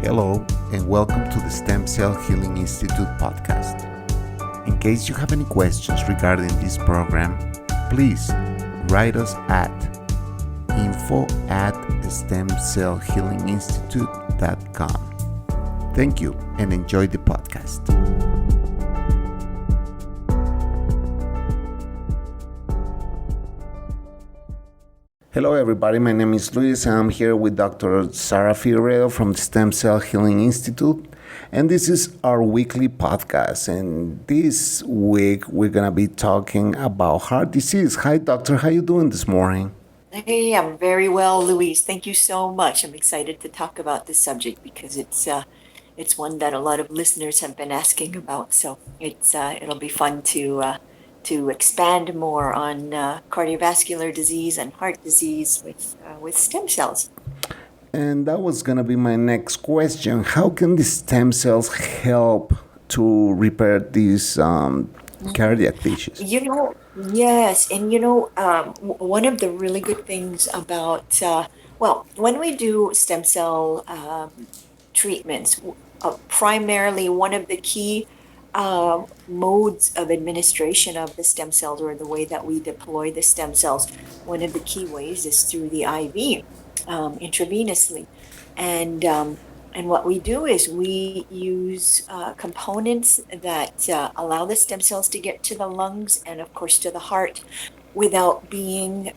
Hello, and welcome to the Stem Cell Healing Institute podcast. In case you have any questions regarding this program, please write us at info@stemcellhealinginstitute.com. Thank you and enjoy the podcast. Hello everybody, my name is Luis and I'm here with Dr. Sara Figueredo from the Stem Cell Healing Institute, and this is our weekly podcast, and this week we're going to be talking about heart disease. Hi doctor, how you doing this morning? Hey, I'm very well, Louise. Thank you so much. I'm excited to talk about this subject because it's one that a lot of listeners have been asking about. So it'll be fun to expand more on cardiovascular disease and heart disease with stem cells. And that was going to be my next question. How can the stem cells help to repair these cardiac tissues? Yes, and one of the really good things about when we do stem cell treatments, primarily one of the key modes of administration of the stem cells, or the way that we deploy the stem cells, one of the key ways is through the IV, intravenously. And what we do is we use components that allow the stem cells to get to the lungs and, of course, to the heart without being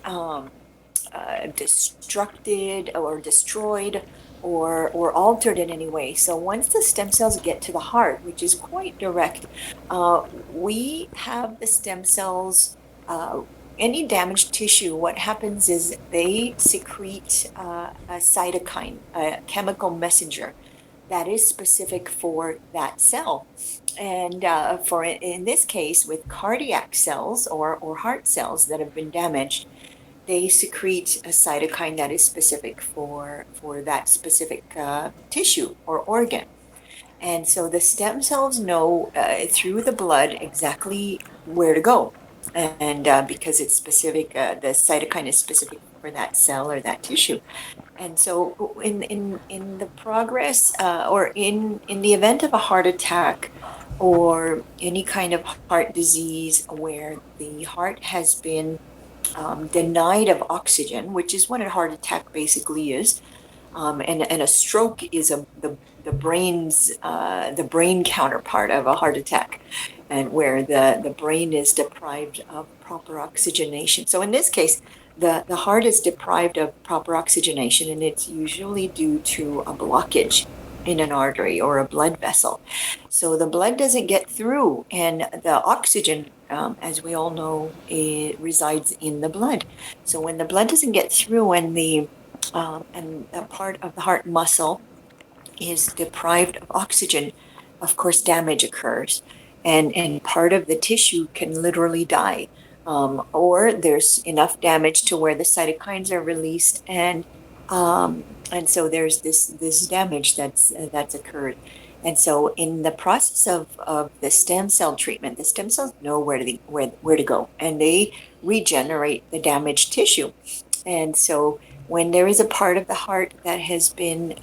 destructed or destroyed or altered in any way. So once the stem cells get to the heart, which is quite direct, we have the stem cells, any damaged tissue, what happens is they secrete a cytokine, a chemical messenger that is specific for that cell. And in this case, with cardiac cells or heart cells that have been damaged, they secrete a cytokine that is specific for that specific tissue or organ. And so the stem cells know through the blood exactly where to go. And because it's specific, the cytokine is specific for that cell or that tissue. And so in the progress or in the event of a heart attack or any kind of heart disease where the heart has been denied of oxygen, which is what a heart attack basically is, and a stroke is the brain counterpart of a heart attack, and where the brain is deprived of proper oxygenation. So in this case, the heart is deprived of proper oxygenation, and it's usually due to a blockage in an artery or a blood vessel. So the blood doesn't get through, and the oxygen, as we all know, it resides in the blood. So when the blood doesn't get through and a part of the heart muscle is deprived of oxygen, of course, damage occurs, and part of the tissue can literally die, or there's enough damage to where the cytokines are released, and so there's this damage that's occurred. And so in the process of the stem cell treatment, the stem cells know where to go, and they regenerate the damaged tissue. And so when there is a part of the heart that has been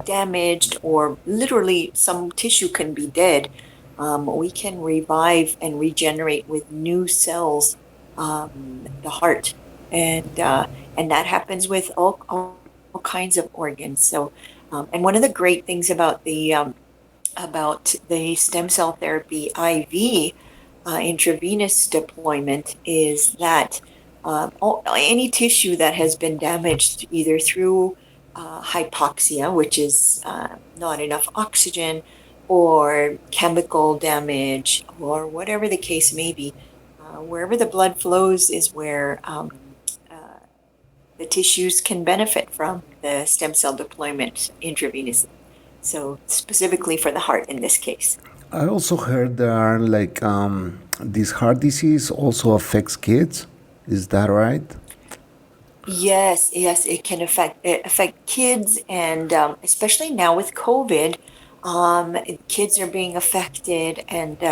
damaged, or literally some tissue can be dead, we can revive and regenerate with new cells the heart, and that happens with all kinds of organs. So, and one of the great things about the stem cell therapy IV intravenous deployment is that any tissue that has been damaged either through hypoxia, which is not enough oxygen, or chemical damage, or whatever the case may be, wherever the blood flows is where the tissues can benefit from the stem cell deployment intravenously. So specifically for the heart in this case. I also heard there are this heart disease also affects kids. Is that right? Yes, it can affect kids, and especially now with COVID, kids are being affected, and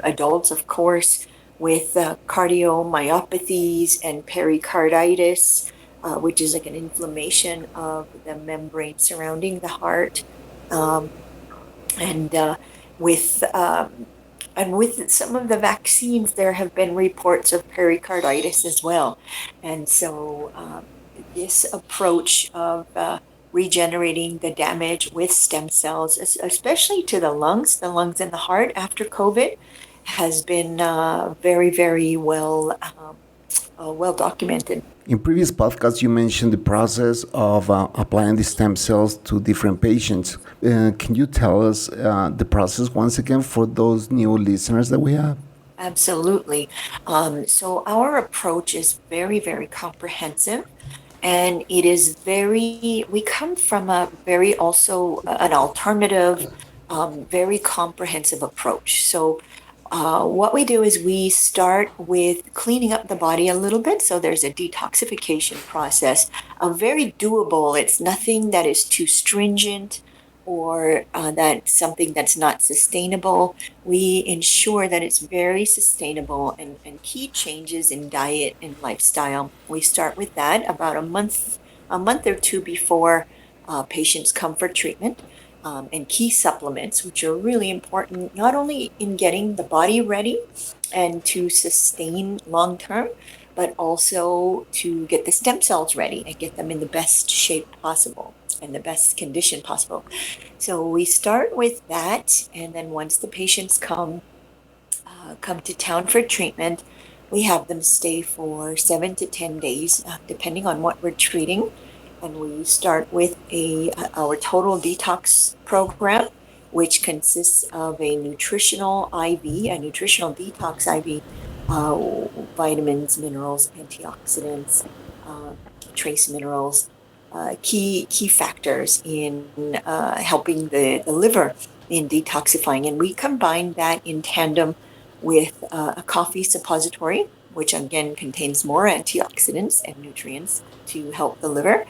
adults, of course, with cardiomyopathies and pericarditis, which is like an inflammation of the membrane surrounding the heart. Um, and with and with some of the vaccines, there have been reports of pericarditis as well. And so this approach of regenerating the damage with stem cells, especially to the lungs and the heart after COVID, has been very, very well documented. In previous podcasts, you mentioned the process of applying the stem cells to different patients. Can you tell us the process once again for those new listeners that we have? Absolutely. So our approach is very, very comprehensive. And it is we come from a very also an alternative, very comprehensive approach. So what we do is we start with cleaning up the body a little bit. So there's a detoxification process, very doable. It's nothing that is too stringent or that's something that's not sustainable. We ensure that it's very sustainable and key changes in diet and lifestyle. We start with that about a month or two before patients come for treatment. And key supplements, which are really important, not only in getting the body ready and to sustain long term, but also to get the stem cells ready and get them in the best shape possible and the best condition possible. So we start with that, and then once the patients come to town for treatment, we have them stay for 7 to 10 days, depending on what we're treating. And we start with our total detox program, which consists of a nutritional IV, a nutritional detox IV, vitamins, minerals, antioxidants, uh, trace minerals, key factors in helping the liver in detoxifying. And we combine that in tandem with a coffee suppository, which again contains more antioxidants and nutrients to help the liver,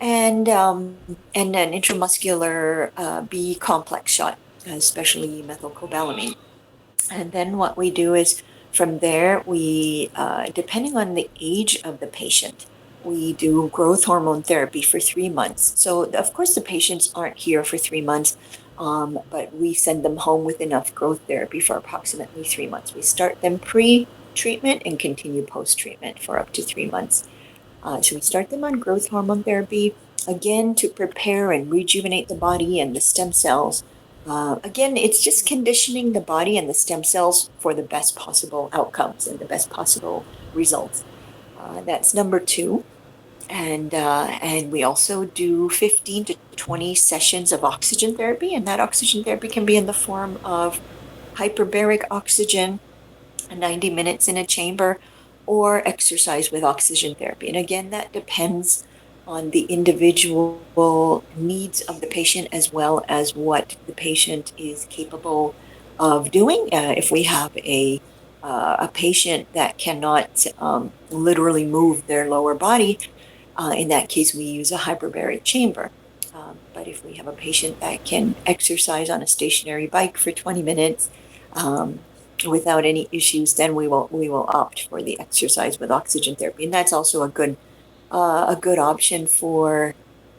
and an intramuscular B complex shot, especially methylcobalamin. And then what we do is from there, depending on the age of the patient, we do growth hormone therapy for 3 months. So, of course, the patients aren't here for 3 months, but we send them home with enough growth therapy for approximately 3 months. We start them pre-treatment and continue post-treatment for up to 3 months. So we start them on growth hormone therapy, again, to prepare and rejuvenate the body and the stem cells. Again, it's just conditioning the body and the stem cells for the best possible outcomes and the best possible results. That's number two. And we also do 15 to 20 sessions of oxygen therapy, and that oxygen therapy can be in the form of hyperbaric oxygen, 90 minutes in a chamber, or exercise with oxygen therapy. And again, that depends on the individual needs of the patient as well as what the patient is capable of doing. If we have a patient that cannot literally move their lower body, in that case, we use a hyperbaric chamber. But if we have a patient that can exercise on a stationary bike for 20 minutes without any issues, then we will opt for the exercise with oxygen therapy, and that's also a good option for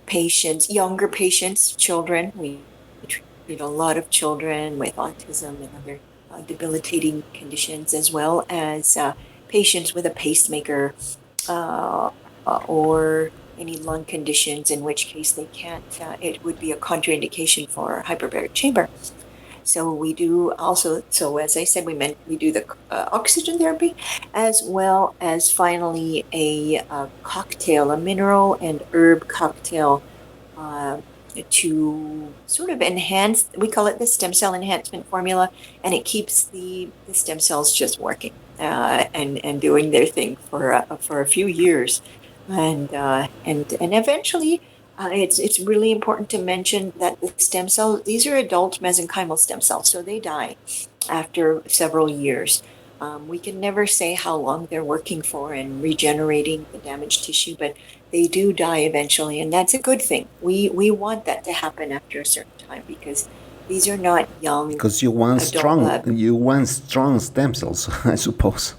patients, younger patients, children. We treat a lot of children with autism and other debilitating conditions, as well as patients with a pacemaker or any lung conditions, in which case they can't, it would be a contraindication for hyperbaric chamber. So we do also, so as I said, we do the oxygen therapy, as well as finally a cocktail, a mineral and herb cocktail to sort of enhance, we call it the stem cell enhancement formula, and it keeps the stem cells just working and doing their thing for a few years. And eventually, it's really important to mention that the stem cells, these are adult mesenchymal stem cells, so they die after several years. We can never say how long they're working for and regenerating the damaged tissue, but they do die eventually, and that's a good thing. We want that to happen after a certain time, because these are not young Because you want strong stem cells, I suppose,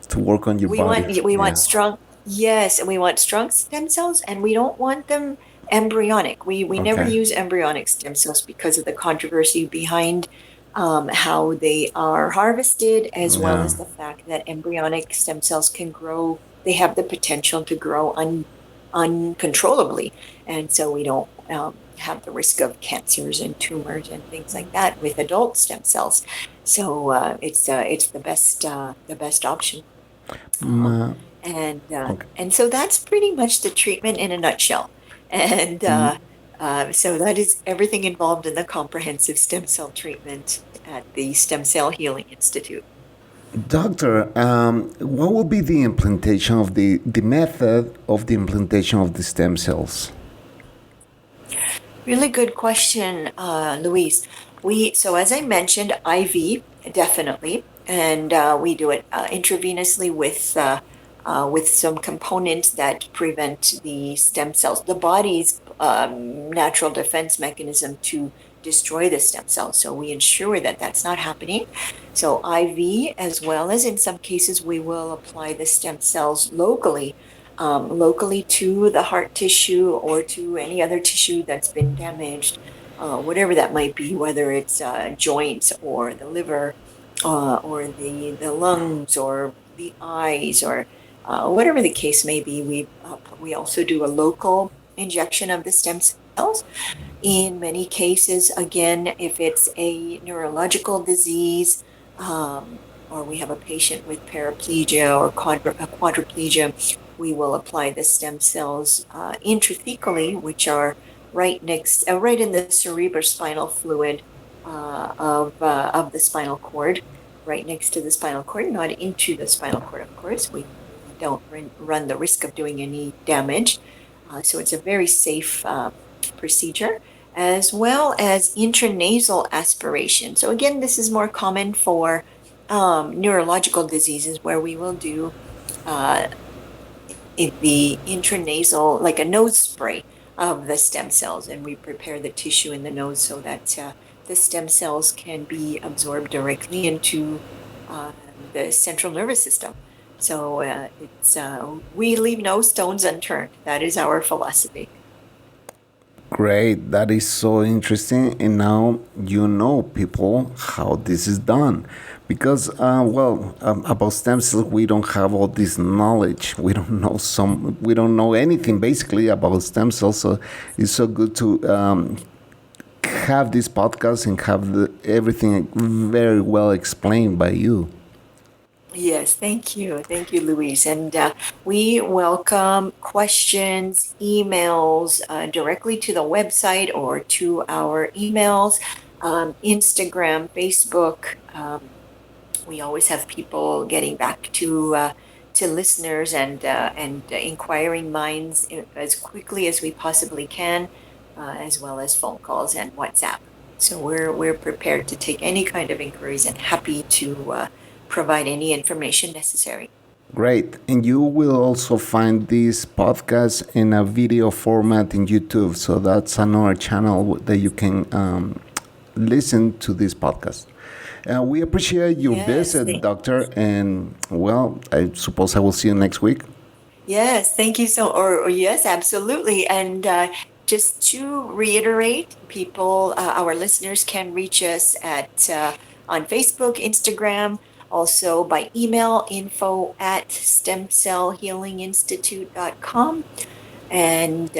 to work on your body. we want strong Yes, and we want strong stem cells, and we don't want them embryonic. We never Okay. use embryonic stem cells because of the controversy behind how they are harvested, as well Yeah. as the fact that embryonic stem cells can grow. They have the potential to grow uncontrollably, and so we don't have the risk of cancers and tumors and things like that with adult stem cells. So it's the best option. Um, Ma- okay. and so that's pretty much the treatment in a nutshell. And so that is everything involved in the comprehensive stem cell treatment at the Stem Cell Healing Institute. Doctor, what will be the implantation of the method of the implantation of the stem cells? Really good question, Louise. So as I mentioned, IV definitely, and we do it intravenously with some components that prevent the stem cells, the body's natural defense mechanism to destroy the stem cells. So we ensure that that's not happening. So IV, as well as in some cases, we will apply the stem cells locally to the heart tissue or to any other tissue that's been damaged, whatever that might be, whether it's joints or the liver, or the lungs or the eyes, or whatever the case may be. We also do a local injection of the stem cells. In many cases, again, if it's a neurological disease, or we have a patient with paraplegia or quadriplegia, we will apply the stem cells intrathecally, which are right in the cerebrospinal fluid of the spinal cord, right next to the spinal cord, not into the spinal cord, of course. We don't run the risk of doing any damage. So it's a very safe procedure, as well as intranasal aspiration. So again, this is more common for neurological diseases, where we will do uh, the intranasal, like a nose spray of the stem cells, and we prepare the tissue in the nose so that the stem cells can be absorbed directly into uh, the central nervous system. So it's we leave no stones unturned. That is our philosophy. Great, that is so interesting. And now you know, people, how this is done. Because, about stem cells, we don't have all this knowledge. We don't know anything basically about stem cells. So it's so good to have this podcast and have everything very well explained by you. Yes, thank you. Thank you, Louise. And we welcome questions, emails directly to the website or to our emails, Instagram, Facebook. We always have people getting back to listeners and inquiring minds as quickly as we possibly can, as well as phone calls and WhatsApp. So we're prepared to take any kind of inquiries and happy to provide any information necessary. Great. And you will also find this podcast in a video format in YouTube. So that's another channel that you can listen to this podcast. We appreciate your Yes, visit, Doctor. And well, I suppose I will see you next week. yes, thank you or yes, absolutely. And just to reiterate, our listeners can reach us at on Facebook, Instagram, also by email, info@stemcellhealinginstitute.com, and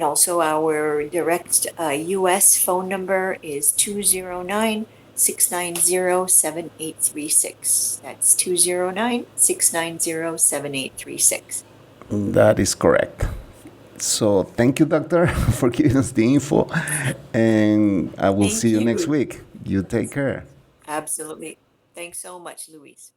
also our direct US phone number is 209-690-7836. That's 209-690-7836. That is correct. So thank you, Doctor, for giving us the info. And I will see Thank you next you. week. You take care. Absolutely. Thanks so much, Louise.